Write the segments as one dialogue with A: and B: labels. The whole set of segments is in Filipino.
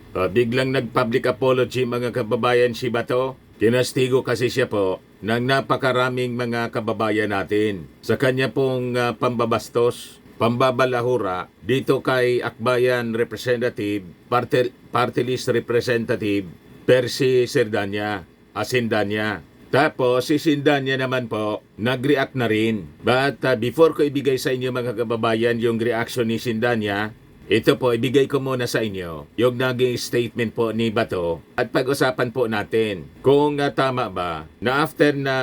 A: Biglang nag-public apology mga kababayan si Bato. Kinastigo kasi siya po ng napakaraming mga kababayan natin sa kanya pong pambabastos, pambabalahura dito kay Akbayan Representative, Party List Representative Percy Serdanya, Asindanya. Tapos si Sindanya naman po, nag-react na rin. But before ko ibigay sa inyo mga kababayan yung reaction ni Sindanya, ito po, ibigay ko muna sa inyo yung naging statement po ni Bato at pag-usapan po natin kung tama ba na after na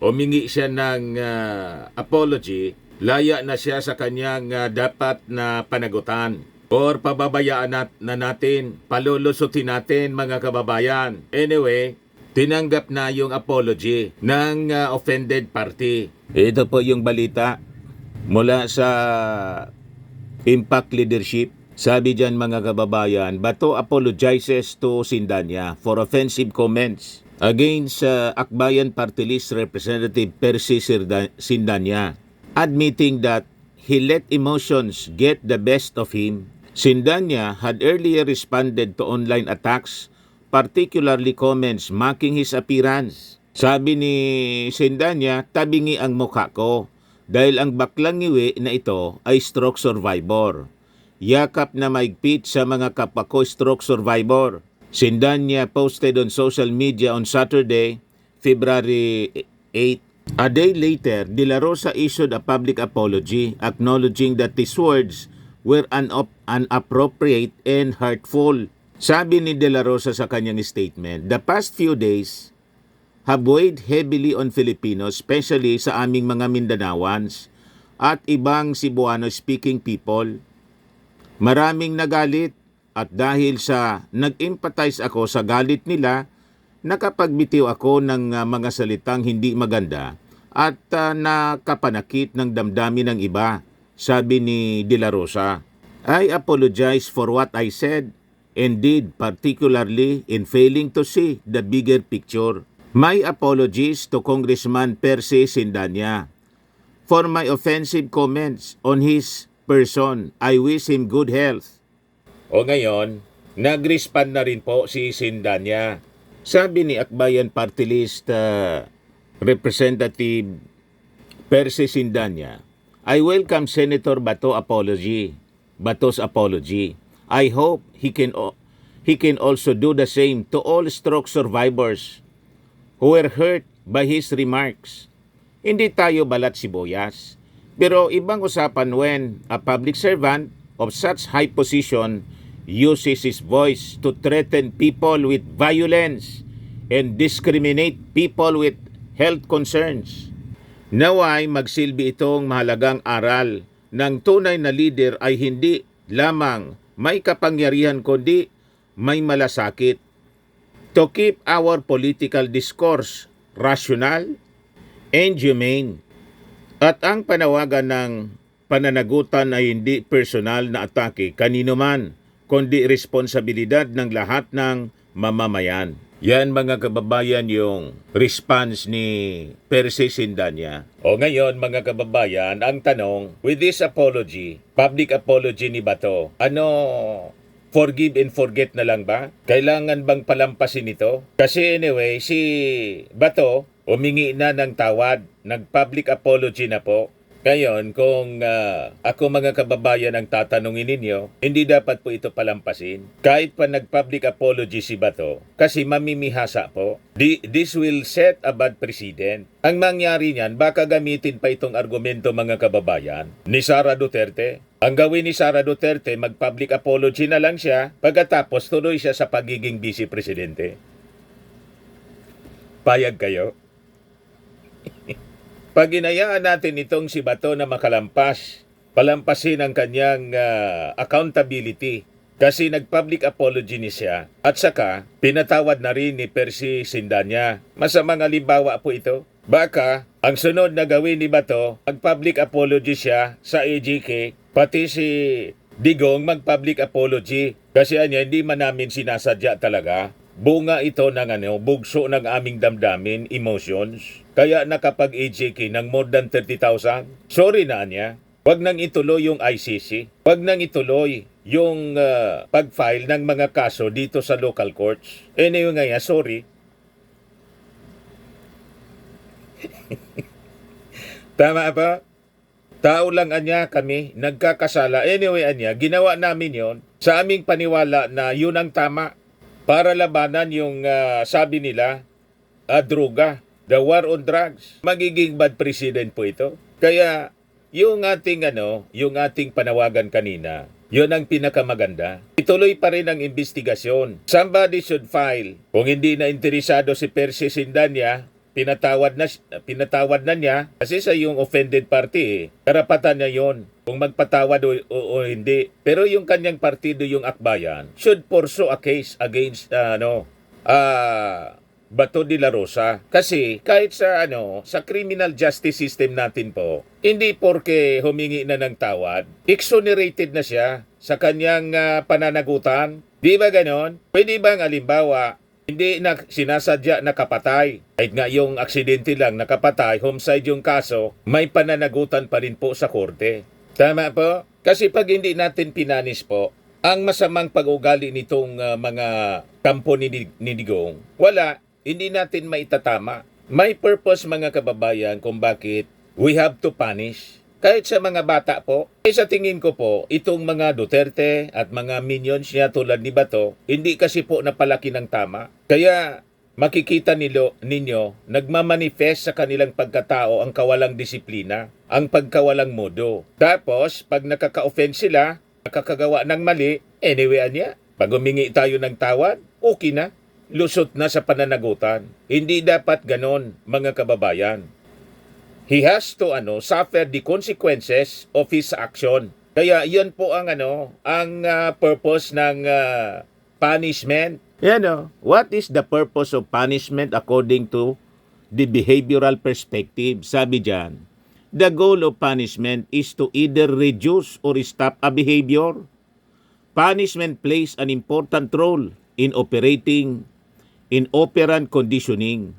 A: humingi siya ng apology, laya na siya sa kanyang dapat na panagutan or pababayaan na natin, palulusutin natin mga kababayan. Anyway, tinanggap na yung apology ng offended party. Ito po yung balita mula sa Impact Leadership. Sabi dyan mga kababayan, Bato apologizes to Sindanya for offensive comments against Akbayan Party List Representative Percy Sindanya, admitting that he let emotions get the best of him. Sindanya had earlier responded to online attacks, particularly comments mocking his appearance. Sabi ni Sindanya, tabingi ang mukha ko dahil ang baklang ngiwi na ito ay stroke survivor. Yakap na maigpit sa mga kapwa ko stroke survivor. Sindanya posted on social media on Saturday, February 8. A day later, De La Rosa issued a public apology acknowledging that his words were inappropriate and hurtful. Sabi ni De La Rosa sa kanyang statement, the past few days have weighed heavily on Filipinos, especially sa aming mga Mindanawans at ibang Cebuano-speaking people. Maraming nagalit at dahil sa nag-empathize ako sa galit nila, nakapagbitiw ako ng mga salitang hindi maganda at nakapanakit ng damdamin ng iba, sabi ni De La Rosa. I apologize for what I said and did, particularly in failing to see the bigger picture. My apologies to Congressman Percy Sindanya for my offensive comments on his person. I wish him good health. O ngayon, nag-respond na rin po si Sindanya. Sabi ni Akbayan Party List Representative Percy Sindanya, I welcome Senator Bato's apology. I hope he can also do the same to all stroke survivors who were hurt by his remarks. Hindi tayo balat sibuyas, pero ibang usapan when a public servant of such high position uses his voice to threaten people with violence and discriminate people with health concerns. Naway magsilbi itong mahalagang aral ng tunay na leader ay hindi lamang may kapangyarihan kundi may malasakit. To keep our political discourse rational and humane. At ang panawagan ng pananagutan ay hindi personal na atake kanino man, kundi responsibilidad ng lahat ng mamamayan. Yan mga kababayan yung response ni Percy Sindanya. O ngayon mga kababayan, ang tanong, with this apology, public apology ni Bato, forgive and forget na lang ba? Kailangan bang palampasin ito? Kasi anyway, si Bato humingi na ng tawad, nag-public apology na po. Ngayon, kung ako mga kababayan ang tatanungin ninyo, hindi dapat po ito palampasin. Kahit pa nag-public apology si Bato, kasi mamimihasa po. This will set a bad precedent. Ang mangyari niyan, baka gamitin pa itong argumento mga kababayan ni Sara Duterte. Ang gawin ni Sara Duterte, mag-public apology na lang siya, pagkatapos tuloy siya sa pagiging vice presidente. Payag kayo? Pag inayaan natin itong si Bato na palampasin ang kanyang accountability kasi nag-public apology ni siya at saka pinatawad na rin ni Percy Sindanya. Masamang halimbawa po ito. Baka ang sunod na gawin ni Bato, mag-public apology siya sa AGK, pati si Digong mag-public apology kasi hindi man namin sinasadya talaga. Bunga ito ng bugso ng aming damdamin, emotions. Kaya nakapag-AJK ng more than 30,000. Sorry na niya. Wag nang ituloy yung ICC. Wag nang ituloy yung pag-file ng mga kaso dito sa local courts. Anyway nga, sorry. Tama ba? Tao lang anya kami, nagkakasala. Anyway anya, ginawa namin yon sa aming paniwala na yun ang tama para labanan yung sabi nila, droga, the war on drugs. Magiging bad president po ito. Kaya yung ating panawagan kanina, yun ang pinakamaganda. Ituloy pa rin ang investigasyon. Somebody should file. Kung hindi na interesado si Percy Sindanya, pinatawad na niya kasi sa yung offended party. Karapatan niya yon kung magpatawad o hindi. Pero yung kanyang partido, yung Akbayan, should pursue a case against Bato de la Rosa. Kasi kahit sa sa criminal justice system natin po, hindi porke humingi na ng tawad, exonerated na siya sa kanyang pananagutan. Di ba ganon? Pwede bang alimbawa, hindi na sinasadya nakapatay. Kahit nga yung aksidente lang nakapatay, homicide yung kaso, may pananagutan pa rin po sa korte. Tama po? Kasi pag hindi natin pinanis po, ang masamang pag-ugali nitong mga kampo ni Digong, hindi natin maitatama. May purpose mga kababayan kung bakit we have to punish. Kahit sa mga bata po, sa tingin ko po, itong mga Duterte at mga minions niya tulad ni Bato, hindi kasi po napalaki ng tama. Kaya makikita ninyo, nagmamanifest sa kanilang pagkatao ang kawalang disiplina, ang pagkawalang modo. Tapos, pag nakaka-offend sila, nakakagawa ng mali, anyway anya, pag humingi tayo ng tawad, okay na. Lusot na sa pananagutan. Hindi dapat ganon, mga kababayan. He has to suffer the consequences of his action. Kaya yun po ang purpose ng punishment. What is the purpose of punishment according to the behavioral perspective? Sabi diyan, the goal of punishment is to either reduce or stop a behavior. Punishment plays an important role in operant conditioning.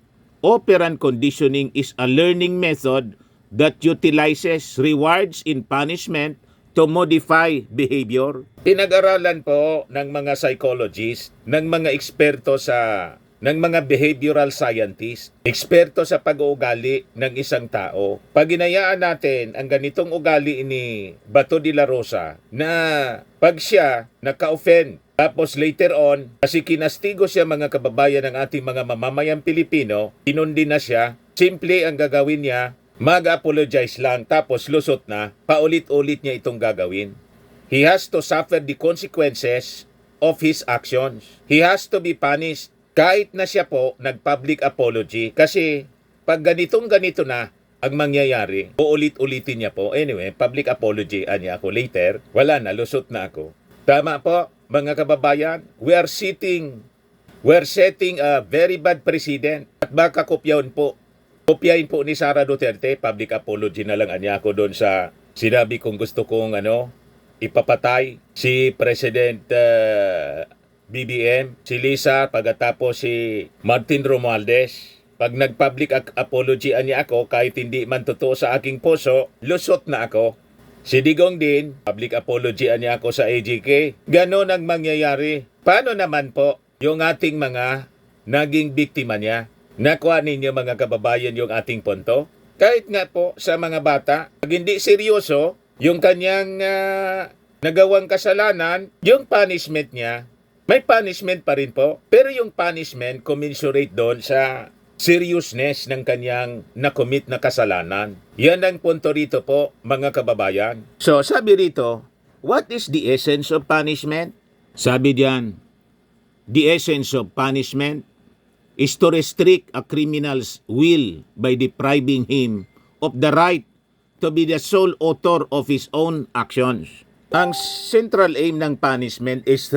A: Operant conditioning is a learning method that utilizes rewards in punishment to modify behavior. Pinag-aralan po ng mga psychologists, ng mga eksperto ng mga behavioral scientists, eksperto sa pag-uugali ng isang tao. Pag ginayaan natin ang ganitong ugali ni Bato de la Rosa na pag siya naka-offend, tapos later on, kasi kinastigo siya mga kababayan ng ating mga mamamayang Pilipino, inundi na siya, simple ang gagawin niya, mag-apologize lang, tapos lusot na, paulit-ulit niya itong gagawin. He has to suffer the consequences of his actions. He has to be punished kahit na siya po nag-public apology. Kasi pag ganito na ang mangyayari, uulit-ulitin niya po. Anyway, public apology niya ako later, wala na, lusot na ako. Tama po, mga kababayan, we're setting a very bad precedent. At baka kopyahin po ni Sara Duterte, public apology na lang niya ako doon sa sinabi kong gusto kong ipapatay si President BBM, si Lisa, pagkatapos si Martin Romualdez. Pag nag-public apology niya ako, kahit hindi man totoo sa aking puso, lusot na ako. Si Digong din, public apology niya ako sa AGK. Ganon ang mangyayari. Paano naman po yung ating mga naging biktima niya? Nakuha ninyo mga kababayan yung ating punto? Kahit nga po sa mga bata, pag hindi seryoso, yung kanyang nagawang kasalanan, yung punishment niya, may punishment pa rin po. Pero yung punishment, commensurate doon sa seriousness ng kanyang nakomit na kasalanan. Yan ang punto rito po, mga kababayan. So, sabi rito, what is the essence of punishment? Sabi diyan, the essence of punishment is to restrict a criminal's will by depriving him of the right to be the sole author of his own actions. Ang central aim ng punishment is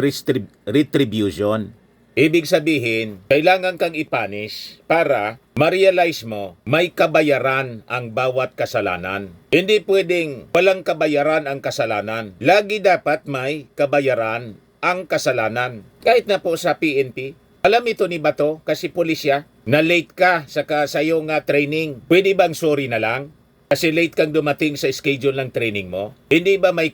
A: retribution. Ibig sabihin, kailangan kang ipunish para ma-realize mo may kabayaran ang bawat kasalanan. Hindi pwedeng walang kabayaran ang kasalanan. Lagi dapat may kabayaran ang kasalanan. Kahit na po sa PNP, alam ito ni Bato kasi pulis siya, na late ka sa iyong training. Pwede bang sorry na lang? Kasi late kang dumating sa schedule ng training mo. Hindi ba may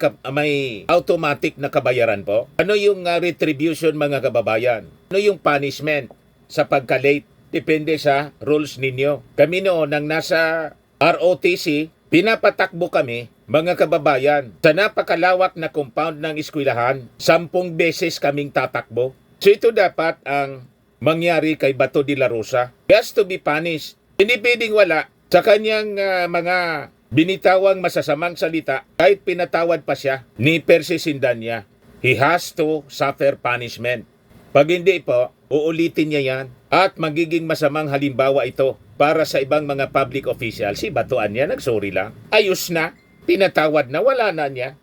A: automatic na kabayaran po? Ano yung retribution mga kababayan? Ano yung punishment sa pagka-late? Depende sa rules ninyo. Kami noon nang nasa ROTC, pinapatakbo kami, mga kababayan, sa napakalawak na compound ng eskwelahan, 10 beses kaming tatakbo. So ito dapat ang mangyari kay Bato de la Rosa. He has to be punished. Hindi pwedeng wala sa kanyang mga binitawang masasamang salita, kahit pinatawad pa siya ni Percy Sindanya, he has to suffer punishment. Pag hindi po, uulitin niya yan at magiging masamang halimbawa ito para sa ibang mga public official. Si Batuan niya, nagsorry lang. Ayos na, pinatawad na, wala na niya.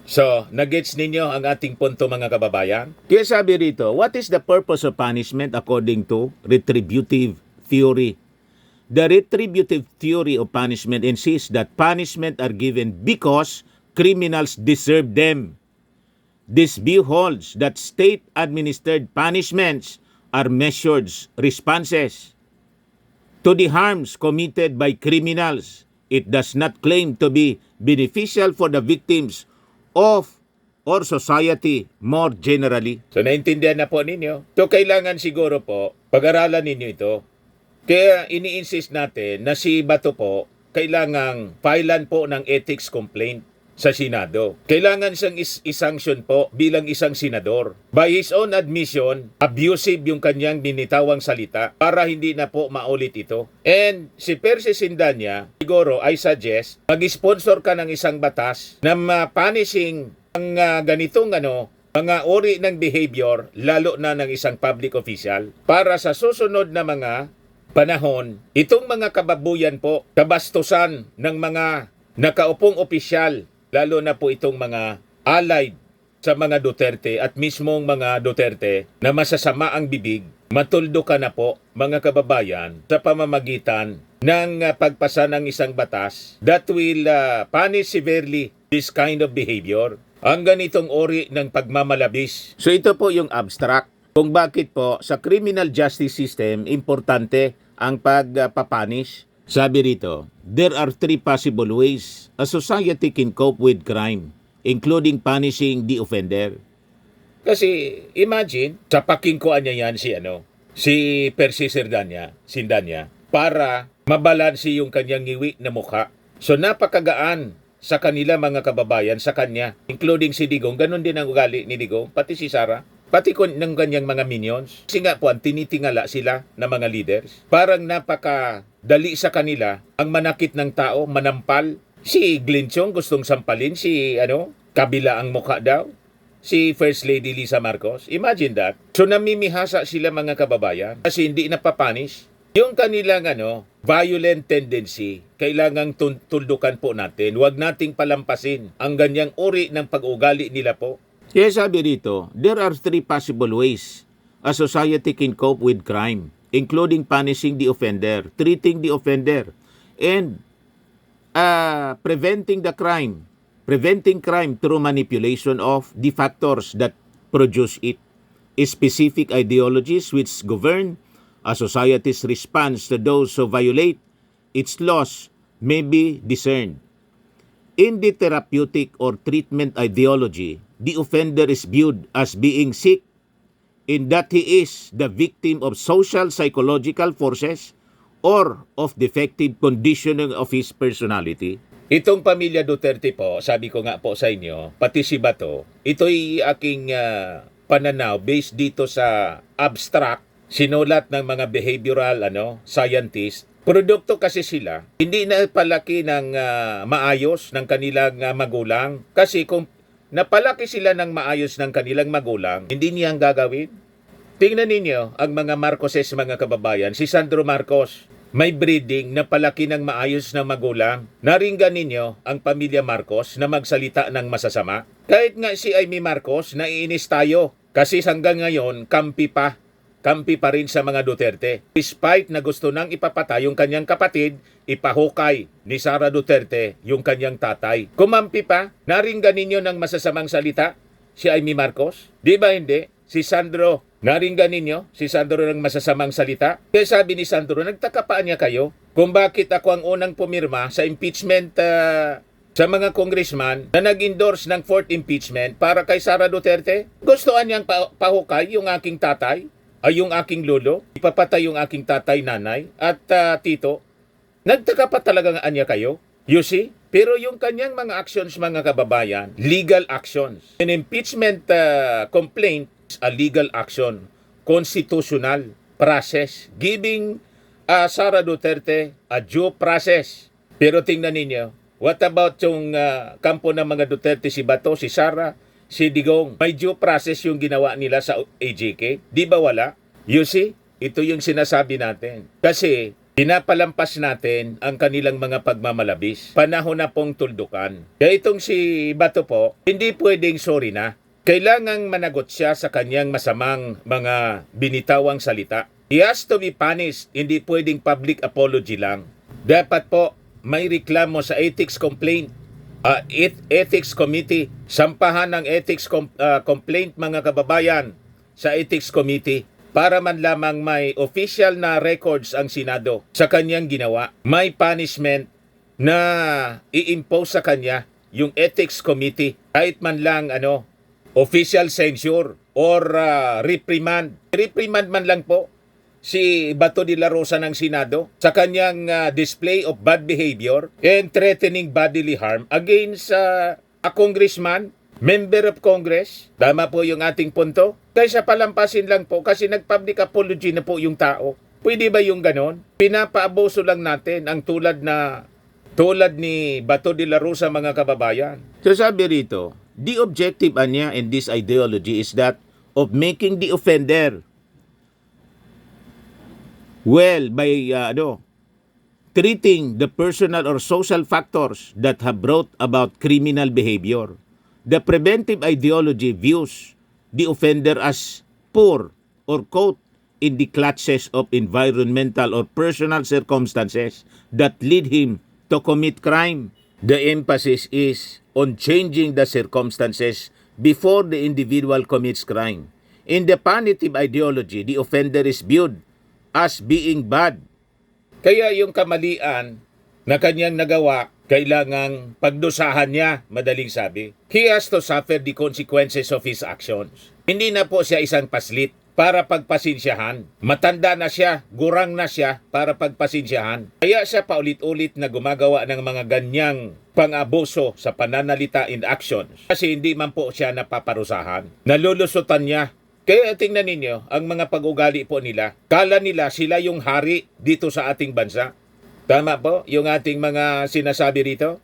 A: So, nagets ninyo ang ating punto mga kababayan? Kaya sabi rito, what is the purpose of punishment according to retributive theory? The retributive theory of punishment insists that punishment are given because criminals deserve them. This view holds that state-administered punishments are measured responses to the harms committed by criminals. It does not claim to be beneficial for the victims of or society more generally. So naintindihan na po ninyo. So kailangan siguro po pag-aralan ninyo ito. Kaya ini-insist natin na si Bato po kailangang filean po ng ethics complaint sa Senado. Kailangan siyang isanction po bilang isang senador. By his own admission, abusive yung kanyang binitawang salita para hindi na po maulit ito. And si Percy Sindanya, siguro I suggest, mag-sponsor ka ng isang batas na punishing ang ganitong mga uri ng behavior, lalo na ng isang public official, para sa susunod na mga panahon, itong mga kababuyan po, kabastusan ng mga nakaupong opisyal, lalo na po itong mga allied sa mga Duterte at mismong mga Duterte na masasama ang bibig, matuldo ka na po mga kababayan sa pamamagitan ng pagpasa ng isang batas that will punish severely this kind of behavior. Ang ganitong uri ng pagmamalabis. So ito po yung abstract kung bakit po sa criminal justice system importante ang pagpapunish. Sabi rito, there are 3 possible ways a society can cope with crime, including punishing the offender. Kasi imagine, sapakingkuan niya yan si Percy Sindanya para mabalansi yung kanyang ngiwi na mukha. So napakagaan sa kanila mga kababayan, sa kanya, including si Digong. Ganon din ang ugali ni Digong, pati si Sara. Pati ng kanyang mga minions. Kasi nga po, tinitingala sila na mga leaders. Parang napakadali sa kanila ang manakit ng tao, manampal. Si Glenchong gustong sampalin, kabila ang mukha daw. Si First Lady Lisa Marcos. Imagine that. So namimihasa sila mga kababayan kasi hindi napapanish. Yung kanilang violent tendency, kailangang tuldukan po natin. Huwag nating palampasin ang ganyang uri ng pag-ugali nila po. Kaya sabi rito, there are 3 possible ways a society can cope with crime, including punishing the offender, treating the offender, and preventing crime through manipulation of the factors that produce it. Specific ideologies which govern a society's response to those who violate its laws may be discerned. In the therapeutic or treatment ideology, the offender is viewed as being sick in that he is the victim of social psychological forces or of defective conditioning of his personality. Itong pamilya Duterte po, sabi ko nga po sa inyo, pati si Bato, ito'y aking pananaw based dito sa abstract, sinulat ng mga behavioral scientist. Produkto kasi sila, hindi na palaki ng maayos ng kanilang magulang. Kasi kung napalaki sila ng maayos ng kanilang magulang, hindi niyang gagawin. Tingnan ninyo ang mga Marcoses, mga kababayan. Si Sandro Marcos, may breeding na palaki ng maayos ng magulang. Naringgan ninyo ang pamilya Marcos na magsalita ng masasama. Kahit nga si Amy Marcos, naiinis tayo. Kasi hanggang ngayon, kampi pa rin sa mga Duterte. Despite na gusto nang ipapatay yung kanyang kapatid, ipahukay ni Sara Duterte yung kanyang tatay. Kumampi pa, naringgan ninyo ng masasamang salita si Amy Marcos? Di ba hindi? Si Sandro, naringgan ninyo si Sandro ng masasamang salita? Kaya sabi ni Sandro, nagtaka pa niya kayo? kung bakit ako ang unang pumirma sa impeachment sa mga congressman na nag-endorse ng fourth impeachment para kay Sara Duterte. Gustuhan niyang pahukay yung aking tatay, ay yung aking lolo, ipapatay yung aking tatay, nanay, at tito. Nagtaka pa talaga nga niya kayo. You see? Pero yung kanyang mga actions, mga kababayan, legal actions. An impeachment complaint is a legal action, constitutional process, giving Sara Duterte a due process. Pero tingnan ninyo, what about yung kampo ng mga Duterte, si Bato, si Sara, si Digong? May due process yung ginawa nila sa AJK? Di ba wala? You see? Ito yung sinasabi natin. Kasi pinapalampas natin ang kanilang mga pagmamalabis. Panahon na pong tuldukan. Kaya itong si Bato po, hindi pwedeng sorry na. Kailangang managot siya sa kanyang masamang mga binitawang salita. He has to be punished. Hindi pwedeng public apology lang. Dapat po may reklamo sa ethics complaint. Ethics committee. Sampahan ng ethics complaint, mga kababayan, sa ethics committee. Para man lamang may official na records ang Senado sa kanyang ginawa. May punishment na i-impose sa kanya yung ethics committee. Kahit man lang official censure or reprimand. Reprimand man lang po si Bato de la Rosa ng Senado sa kanyang display of bad behavior and threatening bodily harm against a congressman, member of Congress. Tama po yung ating punto. Kaysa palampasin lang po kasi nag-public apology na po yung tao. Pwede ba yung ganon? Pinapaabuso lang natin ang tulad ni Bato de la Rosa, mga kababayan. So sabi rito, the objective niya in this ideology is that of making the offender by treating the personal or social factors that have brought about criminal behavior. The preventive ideology views the offender as poor or caught in the clutches of environmental or personal circumstances that lead him to commit crime. The emphasis is on changing the circumstances before the individual commits crime. In the punitive ideology, the offender is viewed as being bad. Kaya yung kamalian na kanyang nagawa, kailangang pagdusahan niya, madaling sabi. He has to suffer the consequences of his actions. Hindi na po siya isang paslit para pagpasensyahan. Matanda na siya, gurang na siya para pagpasensyahan. Kaya siya paulit-ulit na gumagawa ng mga ganyang pang-abuso sa pananalita and actions. Kasi hindi man po siya napaparusahan. Nalulusutan niya. Kaya tingnan ninyo, ang mga pag-ugali po nila, kala nila sila yung hari dito sa ating bansa. Tama po yung ating mga sinasabi rito?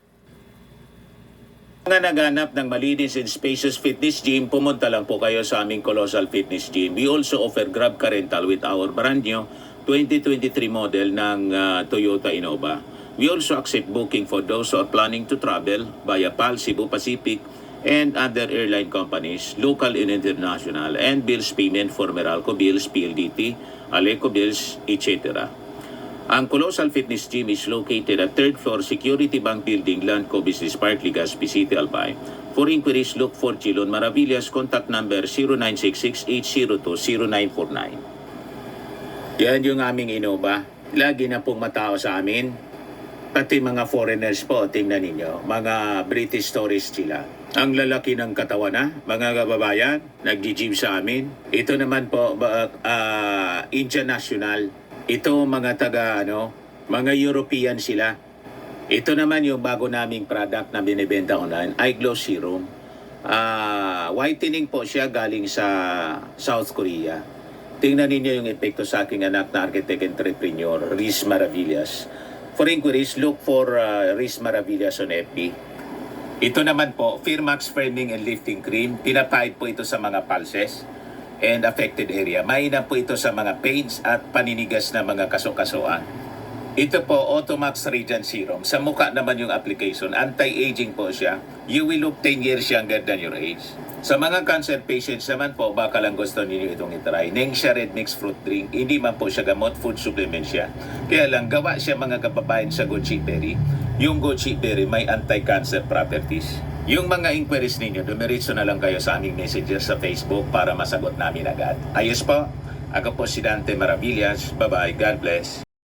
A: Mga naghanap ng malinis and spacious fitness gym, pumunta lang po kayo sa aming Colossal Fitness Gym. We also offer Grab Car Rental with our brand new 2023 model ng Toyota Innova. We also accept booking for those who are planning to travel via PAL, Cebu Pacific, and other airline companies, local and international, and bills payment for Meralco Bills, PLDT, Aleco Bills, etc. Ang Colossal Fitness Gym is located at 3rd floor Security Bank Building, Landco Business Park, Legazpi City, Albay. For inquiries, look for Chilon Maravillas. Contact number 0966-802-0949. Yan yung aming Innova. Lagi na pong matao sa amin. Pati mga foreigners po, tingnan ninyo. Mga British tourists sila. Ang lalaki ng katawan na, mga kababayan, nag-gym sa amin. Ito naman po, Indian National. Ito mga mga European sila. Ito naman yung bago naming product na binibenta online, Eye Glow Serum. Whitening po siya galing sa South Korea. Tingnan ninyo yung epekto sa aking anak na architect entrepreneur, Riz Maravillas. For inquiries, look for Riz Maravillas on FB. Ito naman po, Firmax Firming and Lifting Cream. Pinapahid po ito sa mga pulses and affected area. Mainam po ito sa mga pains at paninigas na mga kaso-kasuan. Ito po, Automax Radiant Serum. Sa mukha naman yung application. Anti-aging po siya. You will look 10 years younger than your age. Sa mga cancer patients naman po, baka lang gusto ninyo itong itry. Nengxia Red Mix Fruit Drink. Hindi man po siya gamot, food supplement siya. Kaya lang, gawa siya mga kababayan sa goji berry. Yung goji berry may anti-cancer properties. Yung mga inquiries ninyo, dumiritso na lang kayo sa aming messenger sa Facebook para masagot namin agad. Ayos po. Ako po si Dante Maravillas. Bye-bye. God bless.